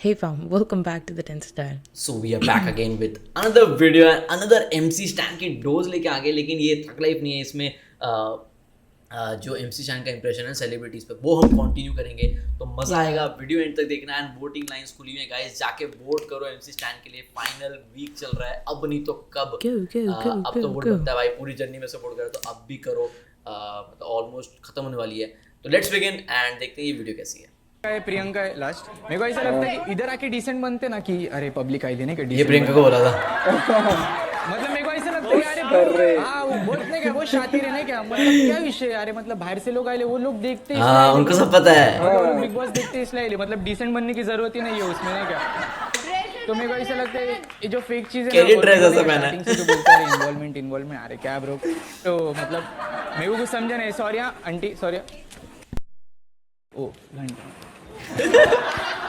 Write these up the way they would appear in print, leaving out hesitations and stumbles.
Hey fam, welcome back to the 10th Style. So we are back again with another video and another MC Stan की dose लेके आगे, लेकिन ये थक life नहीं है। इसमें जो MC स्टैन का इंप्रेशन है सेलिब्रिटीज पे वो हम कंटिन्यू करेंगे, तो मजा आएगा। वीडियो एंड तक देखना। एंड वोटिंग लाइंस खुली हुई है गाइस, जाके वोट करो MC स्टैन के लिए। फाइनल वीक चल रहा है, अब नहीं तो कब। अब तो वोट बनता है भाई, पूरी जर्नी में सपोर्ट करो तो अब भी करो। मतलब ऑलमोस्ट खत्म होने वाली है, तो लेट्स बिगिन एंड देखते हैं ये वीडियो कैसी है। प्रियंका है लास्ट। मेरे को ऐसा लगता है कि इधर आके डिसेंट बनते ना कि अरे पब्लिक आई लेने के ये प्रियंका को बोला था। मतलब मेरे को ऐसा लगता है अरे हाँ वो बोलने क्या, वो शातिर है ना क्या, मतलब क्या विषय अरे, मतलब बाहर से लोग आए, वो लोग देखते हैं, हाँ उनको सब पता है। बिग बॉस देखते हैं इसलिए, मतलब डिसेंट बनने की जरूरत ही नहीं है उसमें, नहीं क्या। तो मेरे को ऐसा लगता है ये जो फेक चीज है इन्वॉल्वमेंट अरे क्या ब्रो, तो मतलब मेरे को कुछ समझा नहीं। Sorry aunty, sorry. ओ घंटा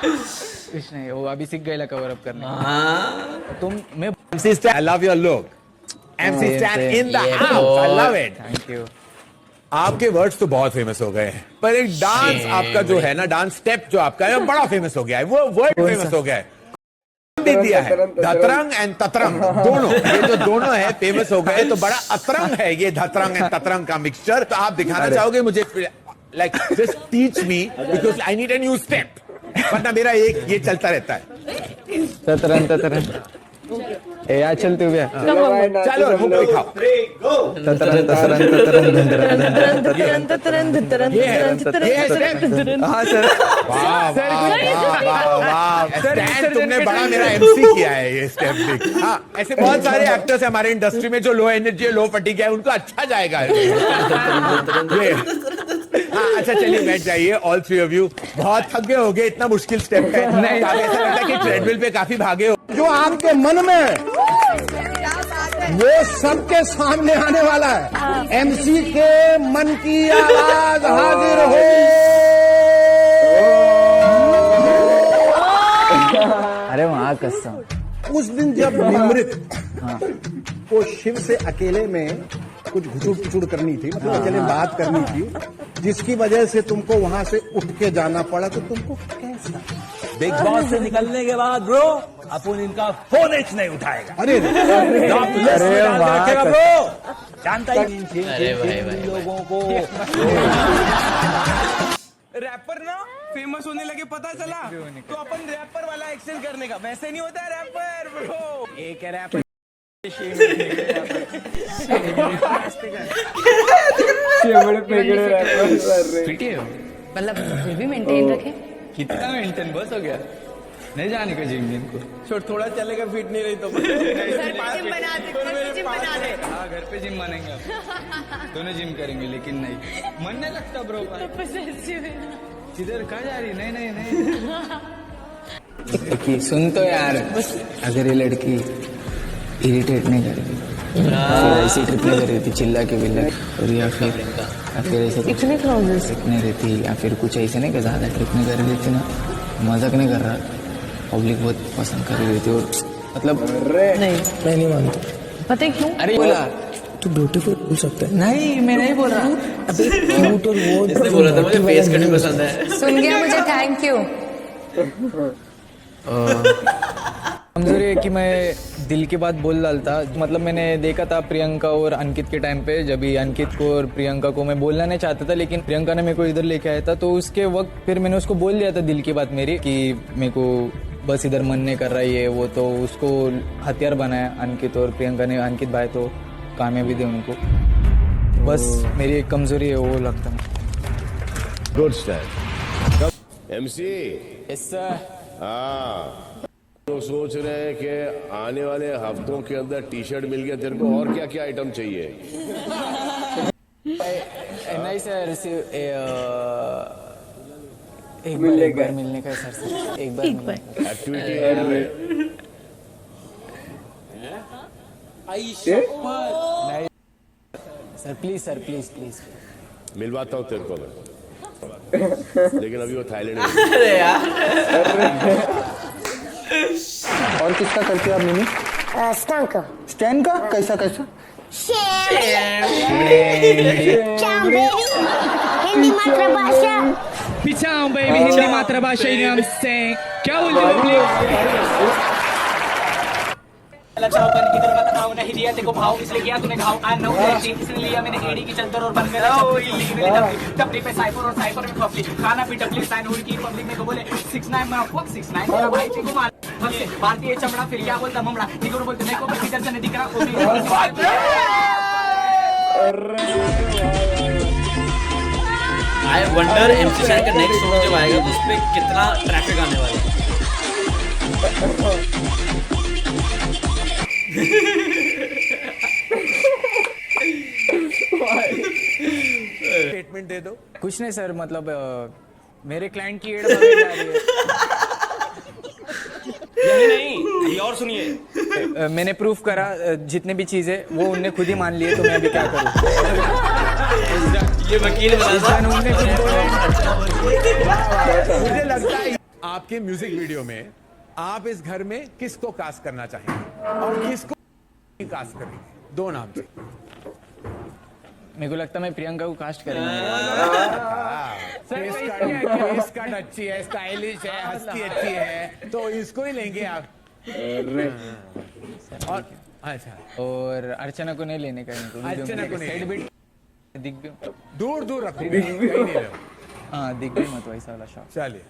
कुछ नहीं, वो अभी सीख गए कवर अप करने। तुम मैं MC Stan, I love your look. MC Stan in the house. I love it. Thank you. आपके वर्ड्स तो बहुत फेमस हो गए, पर एक डांस आपका जो है ना, डांस स्टेप जो आपका है वो बड़ा फेमस हो गया है। वो वर्ड फेमस हो गया है, दे दिया है। धतरंग एंड ततरंग दोनों, ये जो दोनों है फेमस हो गए, तो बड़ा अतरंग है ये धतरंग एंड ततरंग का मिक्सचर। तो आप दिखाना चाहोगे मुझे, like just teach me because I need a new step, वरना मेरा एक ये चलता रहता है। ततरन ए आ चल तू भी चलो मुंह दिखाओ। हाँ सर। वाह स्टैन, तुमने बड़ा मेरा MC किया है ये स्टेप भी। हाँ, ऐसे बहुत सारे एक्टर्स है हमारे इंडस्ट्री में जो लो एनर्जी लो फटीग है, उनको अच्छा जाएगा ये। हाँ अच्छा चलिए बैठ जाइए, ऑल थ्री ऑफ यू। बहुत थक गए होगे, इतना मुश्किल स्टेप है। नहीं ऐसा लगता है कि ट्रेडमिल पे काफी भागे हो। जो आपके मन में वो सबके सामने आने वाला है। MC के मन की आवाज हाजिर हो। अरे वहाँ कसम। उस दिन जब निमृत को शिव से अकेले में कुछ घुसुड़ करनी थी, मतलब अकेले बात करनी थी, जिसकी वजह से तुमको वहां से उठ के जाना पड़ा, तो तुमको कैसा? बिग बॉस से निकलने के बाद ब्रो अपन इनका फोन नहीं उठाएगा। अरे ब्रो जानता ही अरे भाई लोगों को रैपर ना फेमस होने लगे, पता चला तो अपन रैपर वाला एक्शन करने का, वैसे नहीं होता है रैपर ब्रो। एक है रैपर मतलब फिर भी मेंटेन रखे। कितना मेंटेन, बस हो गया। नहीं जाने का जिम को छोड़, थोड़ा चलेगा, फिट नहीं रही तो हाँ घर पे जिम बनेगा, दोनों जिम करेंगे, लेकिन नहीं मन नहीं लगता ब्रो। इधर कहाँ जा रही? नहीं सुन तो यार, अगर ये लड़की इरिटेट नहीं करेगी, ऐसी ट्रिप नहीं कर रही थी चिल्ला के बिल्ला, और या फिर ऐसे इतने क्लोजेस नहीं रहती, या फिर कुछ ऐसे नहीं कि ज्यादा ट्रिप नहीं कर रही थी ना, मजाक नहीं कर रहा, पब्लिक बहुत पसंद कर रही थी। और मतलब नहीं, मैं नहीं मानता। पता है क्यों? अरे बोला तू ब्यूटीफुल बोल सकता है। नहीं, मैं नहीं बोल रहा। अबे क्यूट और वो इसने बोला था मुझे फेस कटिंग पसंद है। सुन गया मुझे, थैंक यू। कमजोरी है कि मैं दिल की बात बोल डालता। मतलब मैंने देखा था प्रियंका और अंकित के टाइम पे, जब भी अंकित को और प्रियंका को मैं बोलना नहीं चाहता था, लेकिन प्रियंका ने मेरे को इधर लेके आया था, तो उसके वक्त फिर मैंने उसको बोल दिया था दिल की बात मेरी, कि मेरे को बस इधर मन नहीं कर रहा है ये वो, तो उसको हथियार बनाया अंकित और प्रियंका ने। अंकित भाई तो कामयाबी दे उनको, बस मेरी एक कमजोरी है वो लगता है। Good style MC। Yes sir. हाँ तो सोच रहे हैं कि आने वाले हफ्तों के अंदर टी-शर्ट मिल गया तेरे को, और क्या क्या आइटम चाहिए? नहीं सर, एक बार मिलने का सर, एक बार activity sir, please sir, please मिलवाता हूँ तेरे को मैं, लेकिन अभी वो थाईलैंड में। अरे यार और किसका करते हो आप मिनी? स्टैन का कैसा? हिंदी मातृभाषा पिछाओ बेबी, हिंदी मातृभाषा से क्या बोल रहे हो? लक्षा ऊपर इधर का ताव नहीं दिया तेको भाव इसलिए किया तूने घाव आ नो इसलिए लिया मैंने एडी की चंदर और बन गया टपली पे साइफर और साइफर में पब्लिक खाना भी टपली साइन हुई की पब्लिक में को बोले 69 में आपको 69 मेरा भाई को मार हमसे भारतीय चमड़ा फिर क्या बोलता ममड़ा निगुर बोलते नहीं को किधर से नहीं दिख रहा आई वंडर एमसी शैन का नेक्स्ट सॉन्ग जब आएगा तो उस पे कितना ट्रैफिक आने वाला है। स्टेटमेंट दे दो। कुछ नहीं सर, मतलब मेरे क्लाइंट की एड बढ़ने जा रही है। यही नहीं, अभी और सुनिए। मैंने प्रूफ करा, जितने भी चीजें वो उनने खुद ही मान लिए, तो मैं अभी क्या करूं? ये वकील बना उनने खुद बोला। मुझे लगता है आपके म्यूजिक वीडियो में आप इस घर में किसको कास्ट करना चाहेंगे और किसको कास्ट करेंगे? दो नाम से। मेरे को लगता है मैं प्रियंका को कास्ट करेंगे। फेस कट अच्छी है, स्टाइलिश है, हंसती अच्छी है, तो इसको ही लेंगे आप। और अच्छा, और अर्चना को नहीं लेने का इनको। अर्चना को नहीं। साइड बिट दिख भी, दूर दूर रखो, कहीं नहीं रहो। हाँ दिख भी मत वैसा वाला शॉट। चलिए,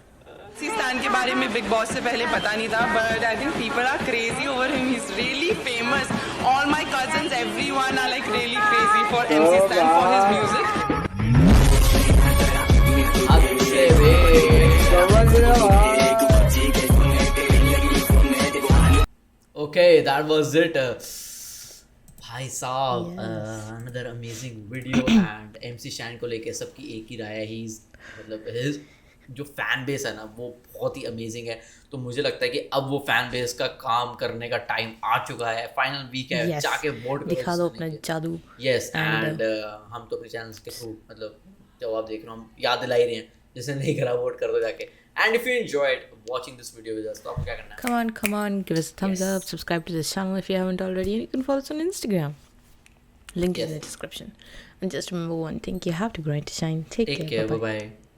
स्टैन के बारे में बिग बॉस से पहले पता नहीं था, but I think people are crazy over him, he is really famous. All my cousins everyone are like really crazy for MC Stan for his music. Okay, that was it भाई साहब। Another amazing video and MC Stan को लेके सबकी एक ही राय है, he is मतलब हिज जो फैन बेस है ना वो बहुत ही अमेजिंग है। तो मुझे लगता है कि अब वो फैन बेस का काम करने का टाइम आ चुका है, फाइनल वीक है। Yes. जाके वोट दिखा दो अपना जादू। यस And, एंड हम तो अपने चैनल्स के थ्रू मतलब जब आप देख रहे हो हम याद दिला ही रहे हैं, जिसने नहीं करा वोट कर दो जाके। And if you enjoyed watching this video with us तो आपको क्या करना है? Come on, give us a thumbs up, subscribe to this channel if you haven't already, and you can follow us on Instagram. Link is in the description. And just remember one thing, you have to grind to shine. Take care, bye bye-bye. bye.